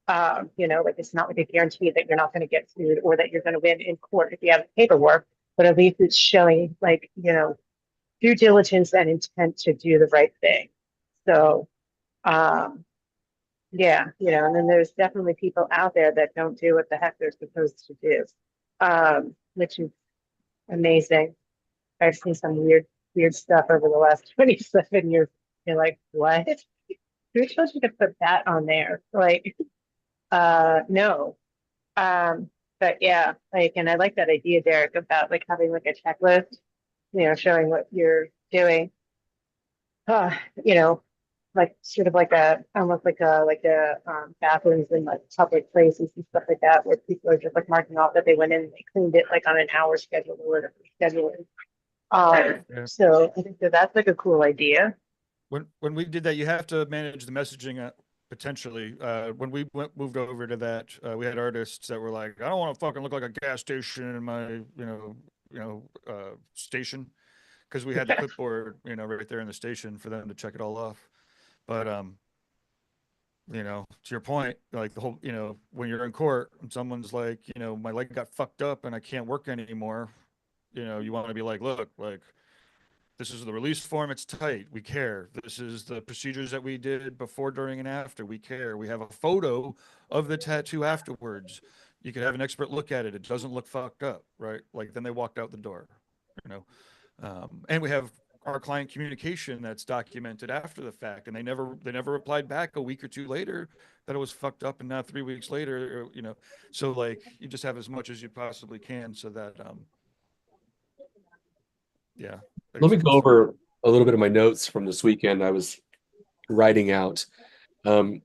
Like it's not like a guarantee that you're not going to get sued or that you're going to win in court if you have paperwork, but at least it's showing like, due diligence and intent to do the right thing. So, yeah, and then there's definitely people out there that don't do what the heck they're supposed to do, which is amazing. I've seen some weird stuff over the last 27 years. You're like, what? Who told you to put that on there? Like, no. But yeah, like, and I like that idea, Derek, about like having like a checklist, showing what you're doing. Uh, you know, like sort of like almost like a bathrooms in like public places and stuff like that, where people are just like marking off that they went in and they cleaned it like on an hour schedule or whatever schedule is. Yeah. So I think that's like a cool idea. When we did that, you have to manage the messaging potentially. When we moved over to that, we had artists that were like, I don't want to fucking look like a gas station in my, station, because we had the clipboard, right there in the station for them to check it all off. But, to your point, like the whole, when you're in court and someone's like, my leg got fucked up and I can't work anymore, you want to be like, look, like, this is the release form. It's tight. We care. This is the procedures that we did before, during, and after. We care. We have a photo of the tattoo afterwards. You could have an expert look at it. It doesn't look fucked up, right? Like then they walked out the door, and we have our client communication that's documented after the fact, and they never replied back a week or two later that it was fucked up, and now 3 weeks later, so like you just have as much as you possibly can so that yeah. Let me go over a little bit of my notes from this weekend I was writing out. I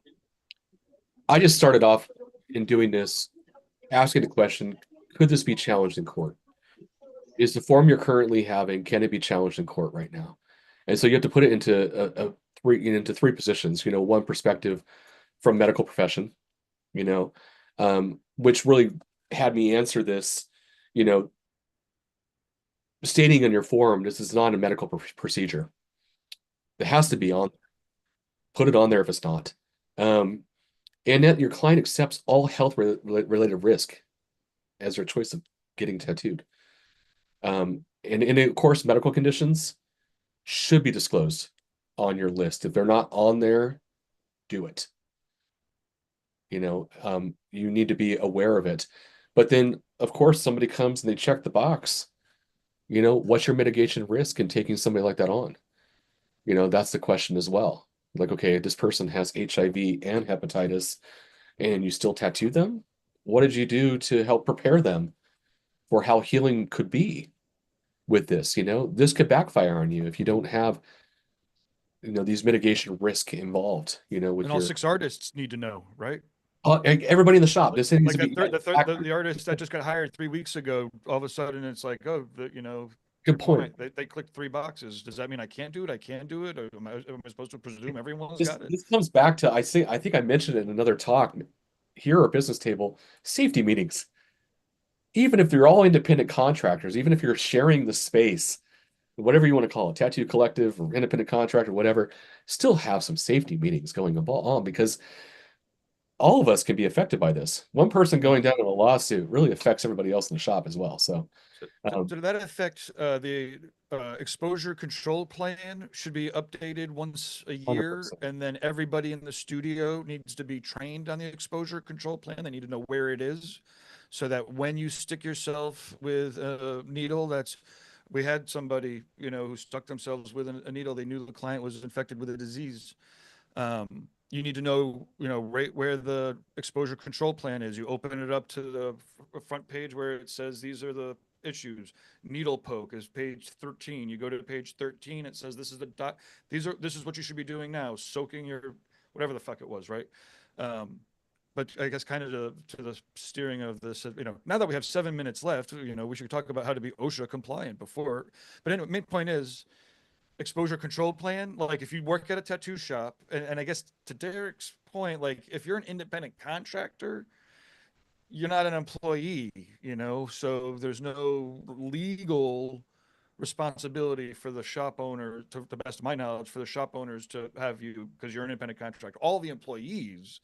just started off in doing this, asking the question, could this be challenged in court? Is the form you're currently having, can it be challenged in court right now? And so you have to put it into three positions, one perspective from medical profession, which really had me answer this, stating in your form, this is not a medical procedure. It has to be on. Put it on there if it's not. And that your client accepts all health related risk as their choice of getting tattooed. And of course, medical conditions should be disclosed on your list. If they're not on there, do it. You need to be aware of it. But then, of course, somebody comes and they check the box. What's your mitigation risk in taking somebody like that on? That's the question as well. Like, okay, this person has HIV and hepatitis and you still tattoo them? What did you do to help prepare them for how healing could be with this? This could backfire on you if you don't have, these mitigation risk involved, with and all 6 artists need to know, right? Everybody in the shop. This needs like to be the artist that just got hired 3 weeks ago. All of a sudden, it's like, oh, good point. They clicked 3 boxes. Does that mean I can't do it? I can do it. Or am I supposed to presume everyone's got it? This comes back to I think I mentioned it in another talk here at Business Table. Safety meetings. Even if you're all independent contractors, even if you're sharing the space, whatever you want to call it, tattoo collective or independent contractor, whatever, still have some safety meetings going on because all of us can be affected by this. One person going down in a lawsuit really affects everybody else in the shop as well. So did that affect the exposure control plan should be updated once a year 100%. and then everybody in the studio needs to be trained on the exposure control plan. They need to know where it is so that when you stick yourself with a needle that's We had somebody, you know, who stuck themselves with a needle. They knew the client was infected with a disease. You need to know, you know, right where the exposure control plan is. You open it up to the front page where it says these are the issues. Needle poke is page 13. You go to page 13, it says this is the this is what you should be doing now, soaking your whatever the fuck it was, right? But I guess kind of to the steering of this, you know, now that we have 7 minutes left, you know, we should talk about how to be OSHA compliant before. But anyway, main point is exposure control plan. Like if you work at a tattoo shop, and I guess to Derek's point, like if you're an independent contractor, you're not an employee, you know, so there's no legal responsibility for the shop owner, to the best of my knowledge, for the shop owners to have you, because you're an independent contractor. All the employees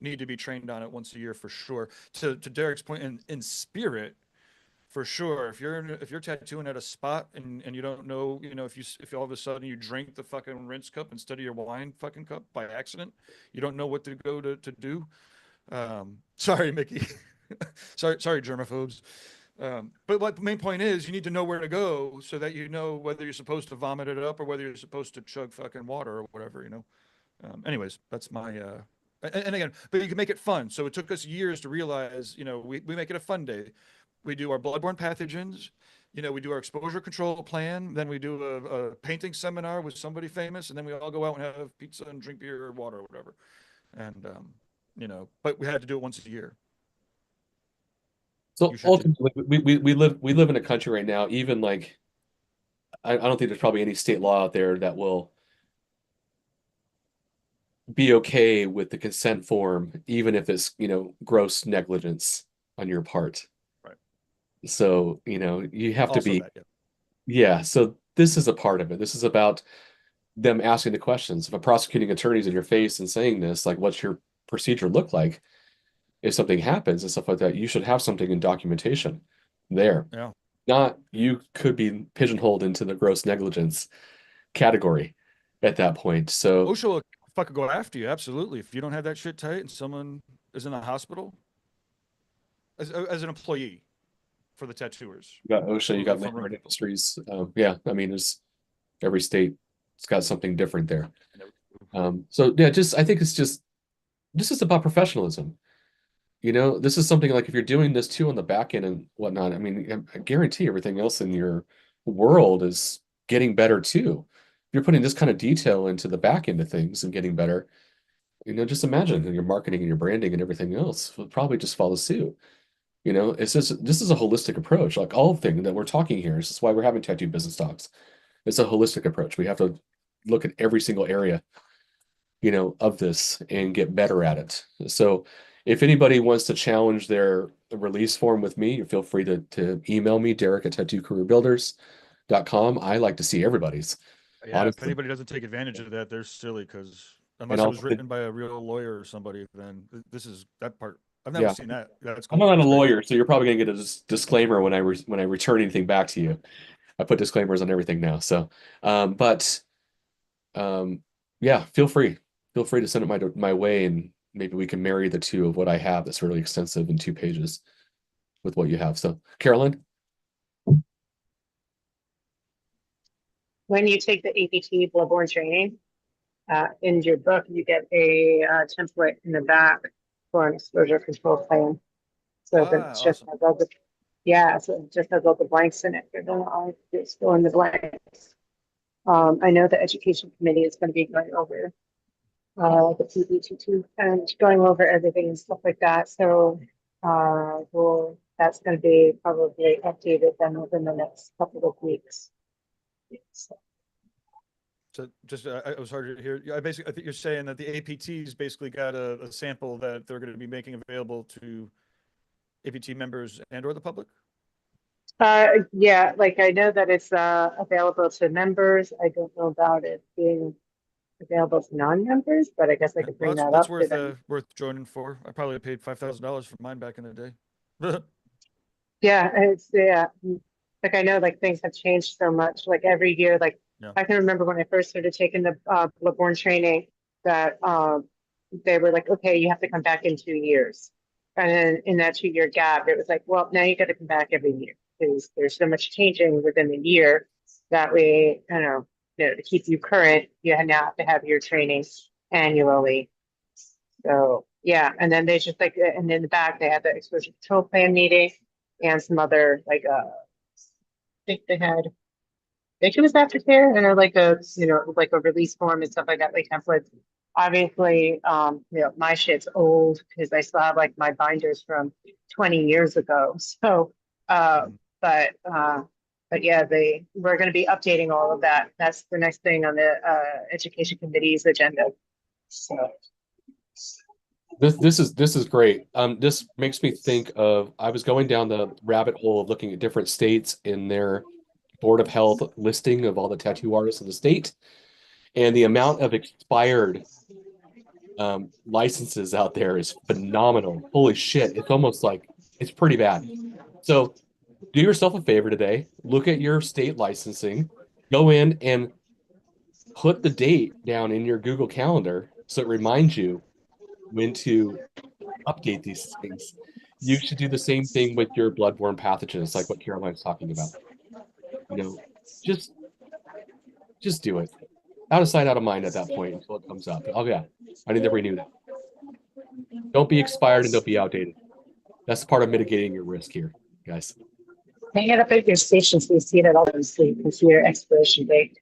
need to be trained on it once a year for sure. To Derek's point, in spirit, for sure. If you're tattooing at a spot and you don't know, you know, if all of a sudden you drink the fucking rinse cup instead of your wine fucking cup by accident, you don't know what to go to do. Sorry, Mickey. sorry, germaphobes. But what the main point is, you need to know where to go so that you know whether you're supposed to vomit it up or whether you're supposed to chug fucking water or whatever, you know. Anyways, that's my and again, but you can make it fun. So it took us years to realize, you know, we make it a fun day. We do our bloodborne pathogens, you know, we do our exposure control plan, then we do a painting seminar with somebody famous, and then we all go out and have pizza and drink beer or water or whatever. And you know, but we had to do it once a year. So You should ultimately, we live in a country right now, even like I don't think there's probably any state law out there that will be okay with the consent form, even if it's, you know, gross negligence on your part. Right. So, you know, you have to Also be, that, yeah. yeah. So this is a part of it. This is about them asking the questions. If a prosecuting attorney's in your face and saying this, like, what's your procedure look like if something happens and stuff like that, you should have something in documentation there. Yeah. Not you could be pigeonholed into the gross negligence category at that point. So OSHA will fucking go after you, absolutely. If you don't have that shit tight and someone is in a hospital as an employee for the tattooers. you got OSHA, you got From Landmark Industries. Yeah, I mean, there's every state, it's got something different there. So yeah, I think it's just, this is about professionalism. You know, this is something like if you're doing this too on the back end and whatnot, I mean, I guarantee everything else in your world is getting better too. If you're putting this kind of detail into the back end of things and getting better, you know, just imagine your marketing and your branding and everything else will probably just follow suit. You know, it's just, this is a holistic approach, like all thing that we're talking here. This is why we're having tattoo business talks. It's a holistic approach. We have to look at every single area, you know, of this and get better at it. So if anybody wants to challenge their release form with me, feel free to email me, Derek@tattoocareerbuilders.com. I like to see everybody's. Yeah, honestly. if anybody doesn't take advantage of that, they're silly, because And unless it I'll was put written by a real lawyer or somebody, then this is that part. I've never Yeah. seen that. That's I'm cool. not a That's great. lawyer, so you're probably gonna get a disclaimer when I return anything back to you. I put disclaimers on everything now. So, but yeah, feel free to send it my way, and maybe we can marry the two of what I have that's really extensive in 2 pages with what you have. So, Carolyn, When you take the APT bloodborne training, in your book, you get a template in the back for an exposure control plan. So that's just Awesome. has all the, yeah, so it just has all the blanks in it. But then I'll just fill in the blanks. I know the education committee is going to be going over the PBT2 and going over everything and stuff like that. So that's going to be probably updated then within the next couple of weeks. So just, I was hard to hear. I think you're saying that the APTs basically got a sample that they're going to be making available to APT members and or the public. Yeah, like I know that it's available to members. I don't know about it being available to non-members, but I guess I could bring that That's up to them. worth joining for. I probably paid $5,000 for mine back in the day. Yeah, it's like I know like things have changed so much. Like every year, like Yeah. I can remember when I first started taking the bloodborne training that they were like, okay, you have to come back in 2 years. And then in that 2-year gap, it was like, well, now you got to come back every year. because there's so much changing within the year that we, to keep you current, you now have to have your trainings annually. So, yeah, and then they just and in the back, they had the exposure control plan meeting and some other, I think they had, I think it was aftercare and like a release form and stuff like that, like templates. Obviously, my shit's old because I still have like my binders from 20 years ago. So, but yeah, we're going to be updating all of that. That's the next thing on the education committee's agenda. So. This is great. This makes me think of, I was going down the rabbit hole of looking at different states in their Board of Health listing of all the tattoo artists in the state, and the amount of expired licenses out there is phenomenal. Holy shit. It's almost like it's pretty bad. So do yourself a favor today, look at your state licensing, go in and put the date down in your Google Calendar so it reminds you when to update these things. You should do the same thing with your bloodborne pathogens, like what Caroline's talking about. Just do it. Out of sight, out of mind at that point until it comes up. Oh yeah, I need to renew that. Don't be expired and don't be outdated. That's part of mitigating your risk here, guys. Hang it up at your station so you see it at all times so you can see your expiration date.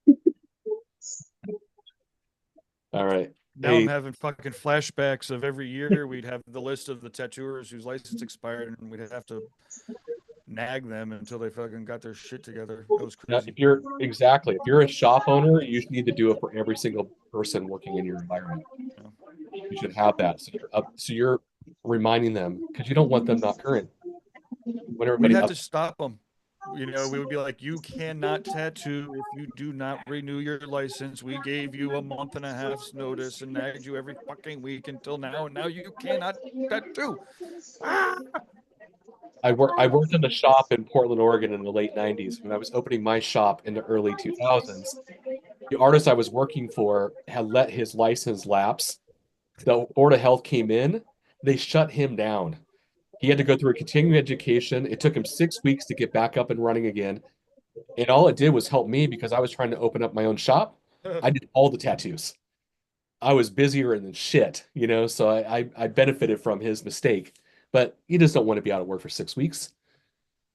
All right. Now Hey, I'm having fucking flashbacks of every year we'd have the list of the tattooers whose license expired, and we'd have to nag them until they fucking got their shit together. That was now, crazy. if you're a shop owner, you should need to do it for every single person working in your environment. You should have that. So you're reminding them, because you don't want them not current. When We'd everybody have to stop them. We would be like, you cannot tattoo if you do not renew your license. We gave you a month and a half's notice and nagged you every fucking week until now, and now you cannot tattoo. Ah! I worked in a shop in Portland, Oregon in the late 90s. When I was opening my shop in the early 2000s, the artist I was working for had let his license lapse. The Board of Health came in, they shut him down. He had to go through a continuing education. It took him 6 weeks to get back up and running again. And all it did was help me because I was trying to open up my own shop. I did all the tattoos. I was busier than shit, so I benefited from his mistake. But you just don't want to be out of work for 6 weeks,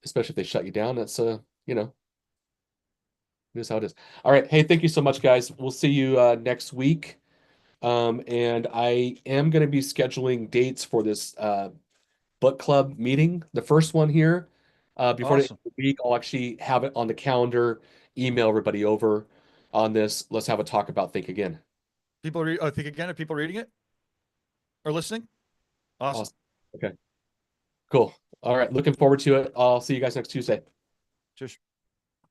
especially if they shut you down. That's here's how it is. All right. Hey, thank you so much, guys. We'll see you next week. And I am going to be scheduling dates for this book club meeting, the first one here. Before the end Awesome. of the week, I'll actually have it on the calendar, email everybody over on this. Let's have a talk about Think Again. Think Again. Are people reading it or listening? Awesome. Okay. Cool. All right. Looking forward to it. I'll see you guys next Tuesday. Cheers.